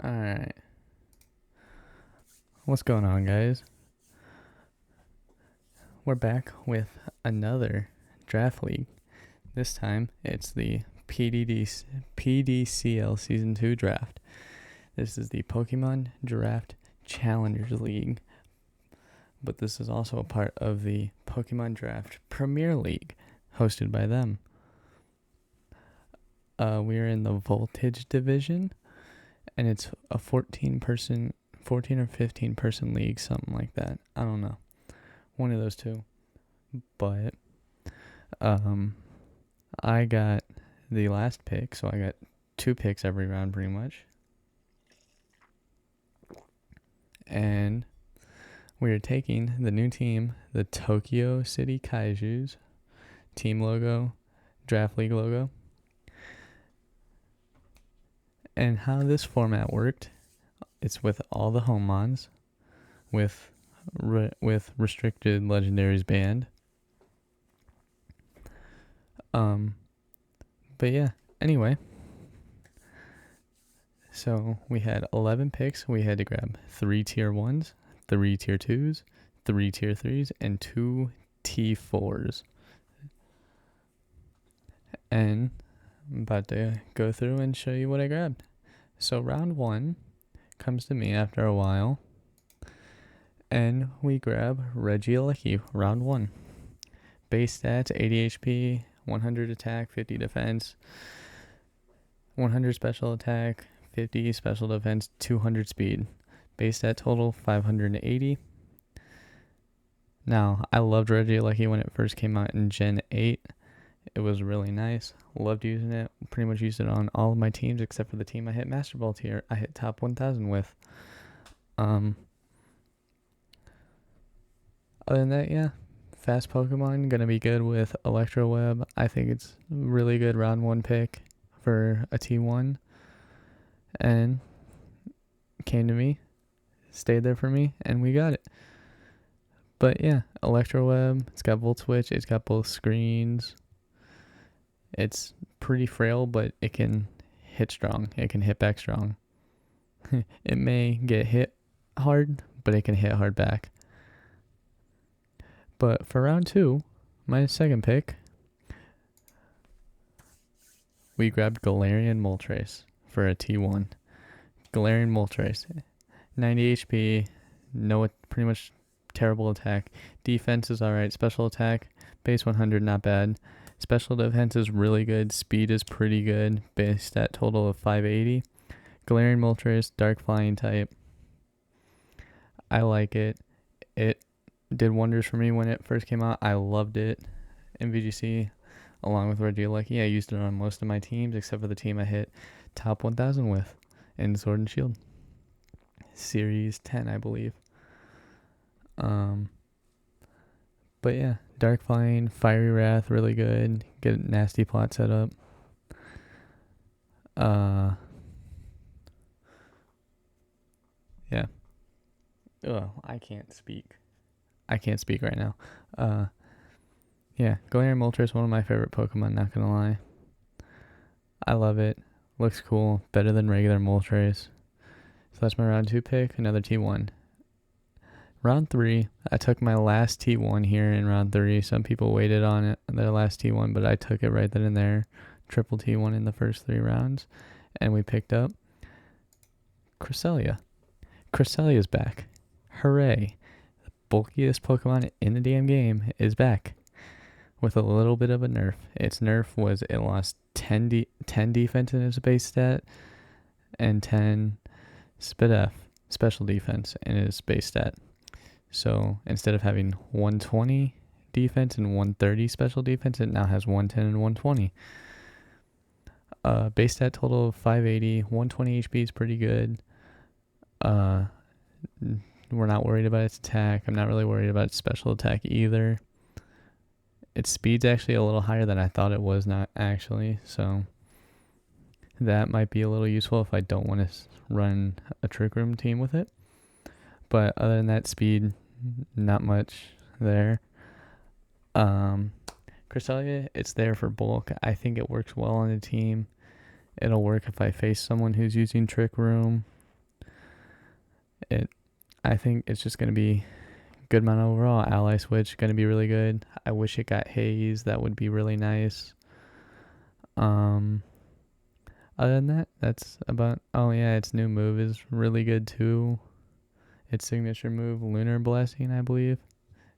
Alright. What's going on, guys? We're back with another draft league. This time, it's the PDCL Season 2 draft. This is the Pokemon Draft Challengers League. But this is also a part of the Pokemon Draft Premier League, hosted by them. We're in the Voltage Division, and it's a 14 or 15 person league, something like that. I don't know. One of those two. But I got the last pick, so I got 2 picks every round pretty much. And we are taking the new team, the Tokyo City Kaijus, team logo, draft league logo. And how this format worked, it's with all the home mons, with restricted legendaries banned. But yeah, anyway. So we had 11 picks. We had to grab 3 tier 1s, 3 tier 2s, 3 tier 3s, and 2 T4s. And I'm about to go through and show you what I grabbed. So round 1 comes to me after a while. And we grab Regieleki, round 1. Base stats, 80 HP, 100 attack, 50 defense, 100 special attack, 50 special defense, 200 speed. Base stat total, 580. Now, I loved Regieleki when it first came out in Gen 8. It was really nice. Loved using it. Pretty much used it on all of my teams except for the team I hit Master Ball tier. I hit top 1000 with. Other than that, yeah. Fast Pokemon, gonna be good with Electroweb. I think it's really good round 1 pick for a T1. And came to me, stayed there for me, and we got it. But yeah, Electroweb, it's got Volt Switch, it's got both screens. It's pretty frail, but it can hit strong. It can hit back strong. It may get hit hard, but it can hit hard back. But for round 2, my second pick, we grabbed Galarian Moltres for a T1. Galarian Moltres, 90 HP, pretty much terrible attack. Defense is alright. Special attack, base 100, not bad. Special defense is really good. Speed is pretty good. Base stat total of 580. Galarian Moltres, dark flying type. I like it. It did wonders for me when it first came out. I loved it in VGC along with Regieleki. I used it on most of my teams except for the team I hit top 1000 with in Sword and Shield. Series 10, I believe. But yeah, Dark Flying, Fiery Wrath, really good. Get a nasty plot set up. Yeah. Oh, I can't speak right now. Yeah, Galarian Moltres, one of my favorite Pokemon, not gonna lie. I love it. Looks cool. Better than regular Moltres. So that's my round 2 pick. Another T1. Round 3, I took my last T1 here in round 3. Some people waited on it, their last T1, but I took it right then and there. Triple T1 in the first 3 rounds. And we picked up Cresselia. Cresselia's back. Hooray. The bulkiest Pokemon in the damn game is back. With a little bit of a nerf. Its nerf was it lost 10 defense in its base stat and 10 special defense in its base stat. So instead of having 120 defense and 130 special defense, it now has 110 and 120. Base stat total of 580, 120 HP is pretty good. We're not worried about its attack. I'm not really worried about its special attack either. Its speed's actually a little higher than I thought it was, not actually. So that might be a little useful if I don't want to run a Trick Room team with it. But other than that, speed, not much there. Cresselia, it's there for bulk. I think it works well on a team. It'll work if I face someone who's using Trick Room. I think it's just gonna be good mana overall. Ally switch gonna be really good. I wish it got haze. That would be really nice. Other than that, that's about. Oh yeah, its new move is really good too. Its signature move, Lunar Blessing, I believe,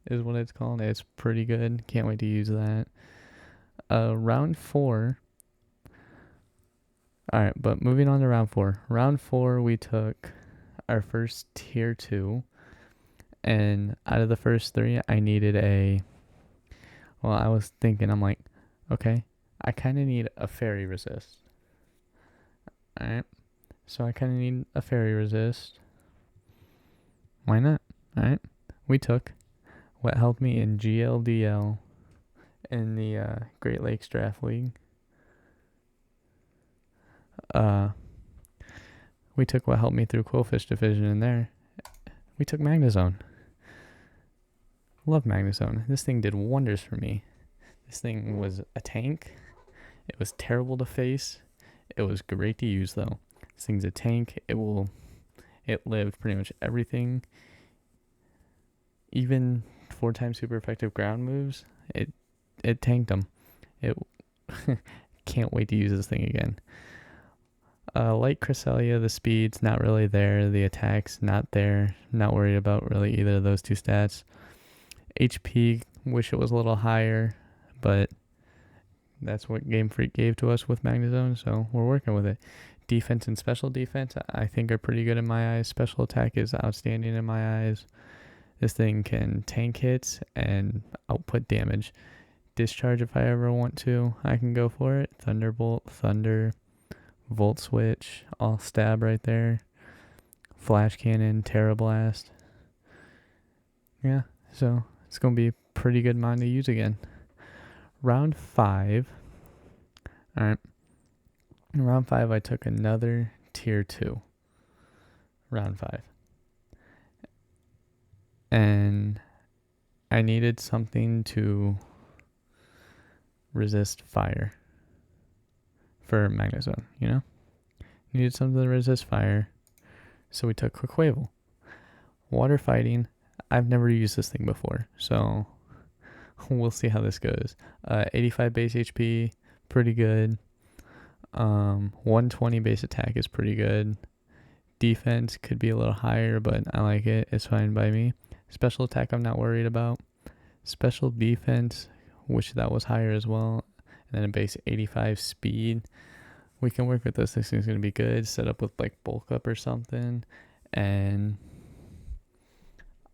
is what it's called. It's pretty good. Can't wait to use that. Round 4. Alright, but moving on to round 4. Round 4, we took our first tier 2. And out of the first 3, I needed a. Well, I was thinking, I'm like, okay, I kind of need a fairy resist. Alright, so I kind of need a fairy resist. Why not? Alright, we took what helped me in GLDL in the Great Lakes Draft League. We took what helped me through Quillfish Division in there. We took Magnezone. Love Magnezone. This thing did wonders for me. This thing was a tank. It was terrible to face. It was great to use though. This thing's a tank. It lived pretty much everything. Even 4 times super effective ground moves. It tanked them. It can't wait to use this thing again. Like Cresselia, the speed's not really there. The attack's not there. Not worried about really either of those 2 stats. HP, wish it was a little higher, but that's what Game Freak gave to us with Magnezone, so we're working with it. Defense and special defense, I think, are pretty good in my eyes. Special attack is outstanding in my eyes. This thing can tank hits and output damage. Discharge, if I ever want to, I can go for it. Thunderbolt, Thunder, Volt Switch, all stab right there. Flash Cannon, Terra Blast. Yeah, so it's going to be pretty good mon to use again. Round 5. Alright. In round 5, I took another tier 2. Round 5. And I needed something to resist fire for Magnezone, you know? Needed something to resist fire. So we took Quaquaval. Water fighting. I've never used this thing before, so we'll see how this goes. 85 base HP, pretty good. 120 base attack is pretty good. Defense could be a little higher, but I like it. It's fine by me. Special attack I'm not worried about. Special defense, wish that was higher as well. And then a base 85 speed. We can work with this. This thing's going to be good. Set up with like bulk up or something. And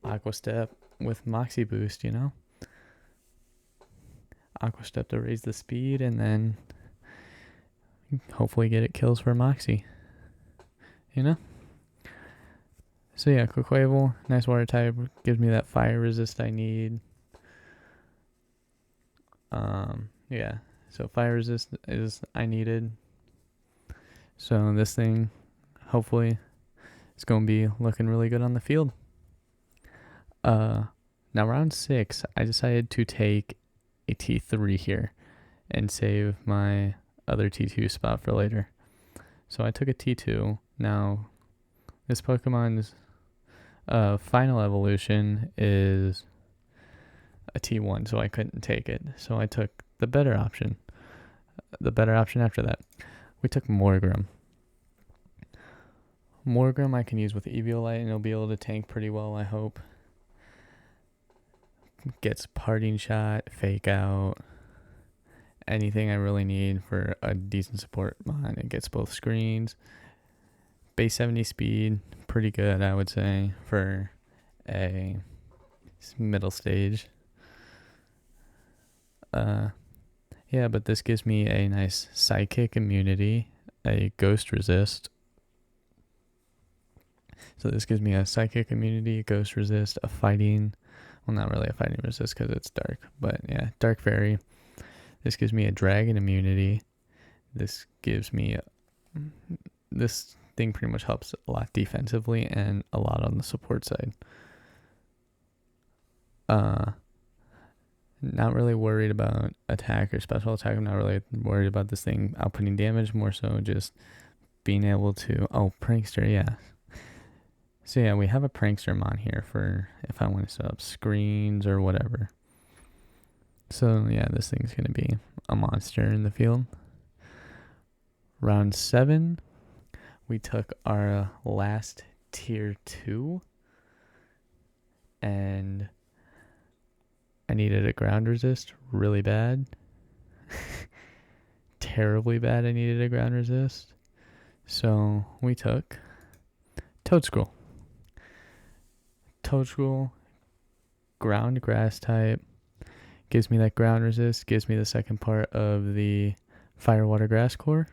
Aqua Step with Moxie boost, you know? Aqua Step to raise the speed and then hopefully get it kills for Moxie. You know? So yeah, Quaquaval, nice water type, gives me that fire resist I need. Yeah, so fire resist is I needed. So this thing, hopefully, is going to be looking really good on the field. Now round 6, I decided to take a T3 here and save my other T2 spot for later. So I took a T2. Now, this Pokemon's final evolution is a T1, so I couldn't take it. So I took the better option. The better option after that. We took Morgrem. Morgrem I can use with Eviolite and it'll be able to tank pretty well, I hope. Gets Parting Shot, Fake Out, anything I really need for a decent support mon. It gets both screens. Base 70 speed, pretty good, I would say, for a middle stage. Yeah, but this gives me a nice Psychic immunity, a Ghost resist. So this gives me a Psychic immunity, a Ghost resist, a fighting, well, not really a fighting resist because it's dark, but yeah, Dark Fairy. This gives me a Dragon immunity. This gives me this thing pretty much helps a lot defensively and a lot on the support side. Not really worried about attack or special attack. I'm not really worried about this thing outputting damage, more so just being able to... Oh, Prankster, yeah. So yeah, we have a prankster mon here for if I want to set up screens or whatever. So yeah, this thing's going to be a monster in the field. Round 7, we took our last tier 2, and I needed a ground resist really bad. Terribly bad, I needed a ground resist. So we took Toadstool. Toadstool, ground grass type, gives me that ground resist, gives me the second part of the fire water grass core.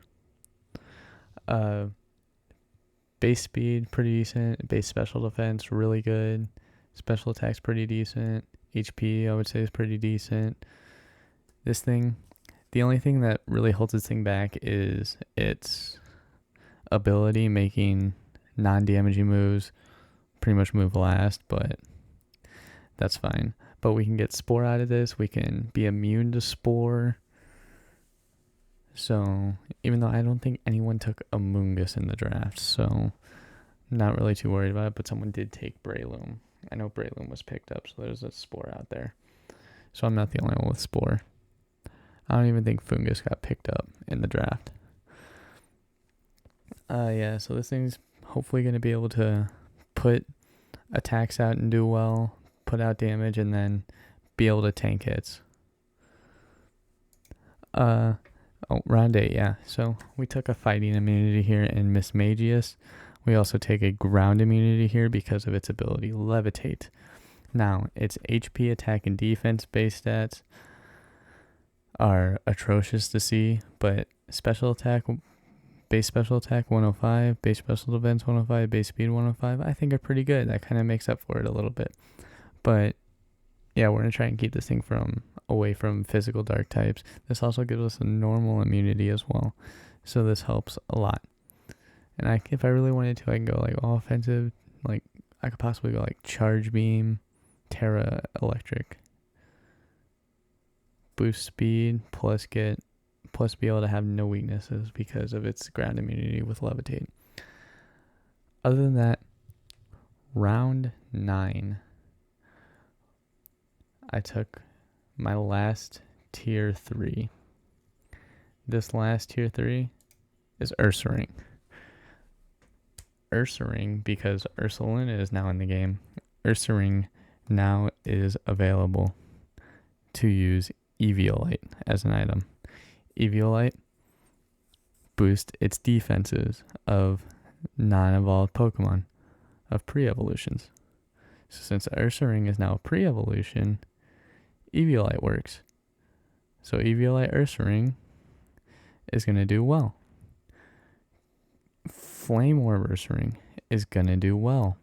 Base speed, pretty decent. Base special defense, really good. Special attack's pretty decent. HP, I would say, is pretty decent. This thing, the only thing that really holds this thing back is its ability making non-damaging moves pretty much move last, but that's fine. But we can get Spore out of this. We can be immune to Spore. So even though I don't think anyone took Amoonguss in the draft, so I'm not really too worried about it, but someone did take Breloom. I know Breloom was picked up, so there's a Spore out there. So I'm not the only one with Spore. I don't even think Fungus got picked up in the draft. Yeah, so this thing's hopefully going to be able to put attacks out and do well, put out damage, and then be able to tank hits. Round 8, yeah. So we took a fighting immunity here in Mismagius. We also take a ground immunity here because of its ability Levitate. Now, its HP, attack, and defense base stats are atrocious to see, but base special attack 105, base special defense 105, base speed 105, I think are pretty good. That kind of makes up for it a little bit. But yeah, we're going to try and keep this thing away from physical dark types. This also gives us a normal immunity as well. So this helps a lot. And if I really wanted to, I can go like all offensive. Like I could possibly go like Charge Beam, Terra Electric. Boost speed, plus be able to have no weaknesses because of its ground immunity with Levitate. Other than that, round 9, I took my last tier 3. This last tier 3 is Ursaring. Ursaring, because Ursulina is now in the game. Ursaring now is available to use Eviolite as an item. Eviolite boosts its defenses of non-evolved Pokemon, of pre-evolutions. So since Ursaring is now a pre-evolution, Eviolite works. So Eviolite Ursaring is going to do well. Flame Orb Ursaring is going to do well.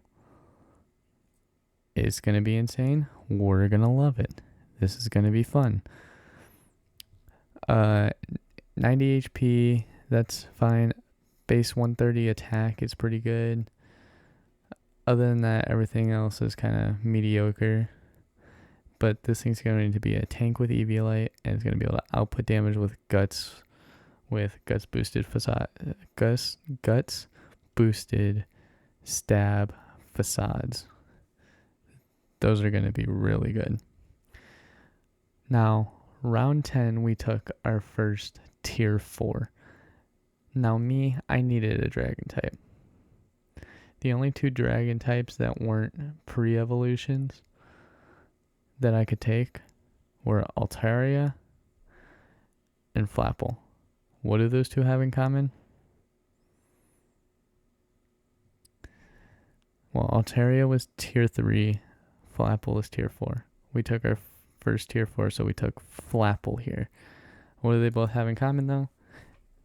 It's going to be insane. We're going to love it. This is going to be fun. 90 HP, that's fine. Base 130 attack is pretty good. Other than that, everything else is kind of mediocre. But this thing's going to be a tank with Eviolite, and it's going to be able to output damage with Guts boosted facade, Guts boosted stab facades. Those are going to be really good. Now, round 10, we took our first tier 4. Now I needed a dragon type. The only 2 dragon types that weren't pre-evolutions that I could take were Altaria and Flapple. What do those 2 have in common? Well, Altaria was tier 3, Flapple was tier 4. We took our first tier 4, so we took Flapple here. What do they both have in common, though?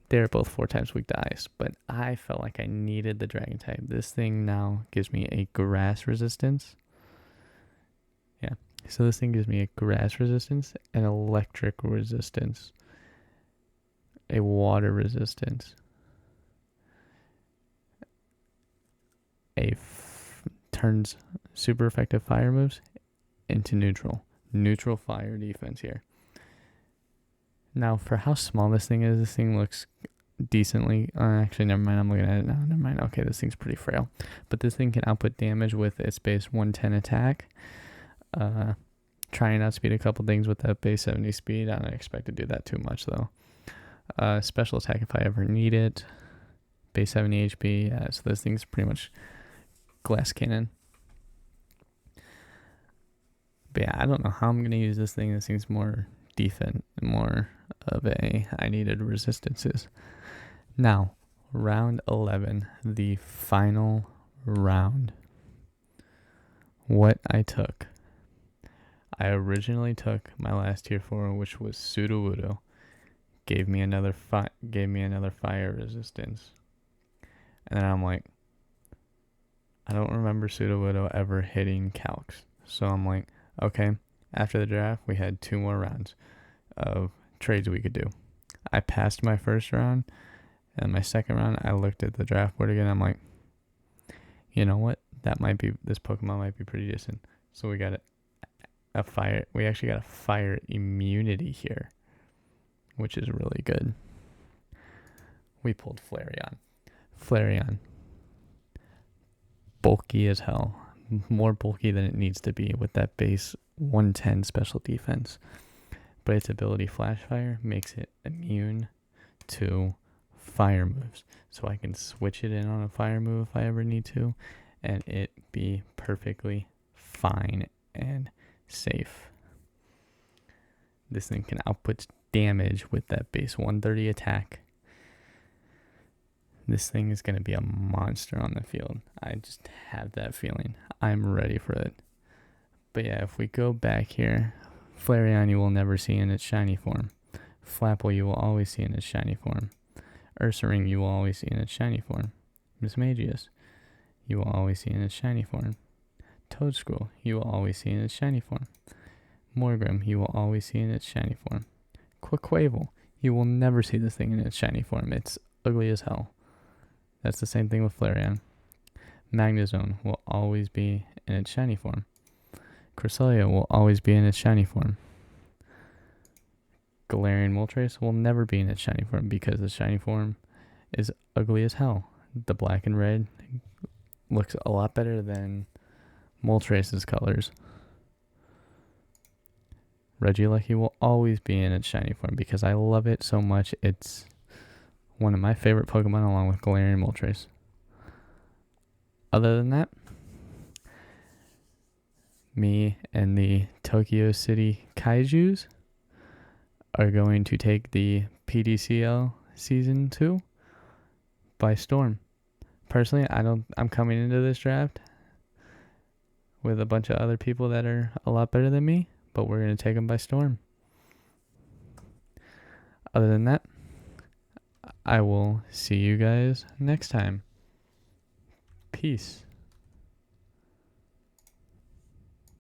They're both 4 times weak to ice, but I felt like I needed the dragon type. This thing now gives me a grass resistance. Yeah, so this thing gives me a grass resistance, an electric resistance, a water resistance, turns super effective fire moves into neutral fire defense here. Now, for how small this thing looks decently. Actually, never mind. I'm looking at it now. Never mind. Okay, this thing's pretty frail. But this thing can output damage with its base 110 attack. Trying to outspeed a couple things with that base 70 speed. I don't expect to do that too much, though. Special attack if I ever need it. Base 70 HP. Yeah, so this thing's pretty much glass cannon. But yeah, I don't know how I'm going to use this thing. This thing's more defense, more of a I needed resistances. Now, round 11, the final round. What I took. I originally took my last tier 4, which was Sudowoodo. Gave me another fire resistance. And then I'm like, I don't remember Sudowoodo ever hitting calcs. So I'm like, okay, after the draft, we had 2 more rounds of trades we could do. I passed my first round, and my second round, I looked at the draft board again. I'm like, you know what? This Pokemon might be pretty decent. So we got a fire. We actually got a fire immunity here, which is really good. We pulled Flareon. Flareon. Bulky as hell. More bulky than it needs to be with that base 110 special defense. But its ability Flash Fire makes it immune to fire moves. So I can switch it in on a fire move if I ever need to, and it be perfectly fine and safe. This thing can output damage with that base 130 attack. This thing is going to be a monster on the field. I just have that feeling. I'm ready for it. But yeah, if we go back here, Flareon you will never see in its shiny form. Flapple you will always see in its shiny form. Ursaring you will always see in its shiny form. Mismagius you will always see in its shiny form. Toadscruel you will always see in its shiny form. Morgrim you will always see in its shiny form. Quaquaval you will never see this thing in its shiny form. It's ugly as hell. That's the same thing with Flareon. Magnezone will always be in its shiny form. Cresselia will always be in its shiny form. Galarian Moltres will never be in its shiny form because the shiny form is ugly as hell. The black and red looks a lot better than Moltres' colors. Regieleki will always be in its shiny form because I love it so much. It's one of my favorite Pokemon along with Galarian Moltres. Other than that, me and the Tokyo City Kaijus are going to take the PDCL Season 2 by storm. Personally, I'm coming into this draft with a bunch of other people that are a lot better than me, but we're going to take them by storm. Other than that, I will see you guys next time. Peace.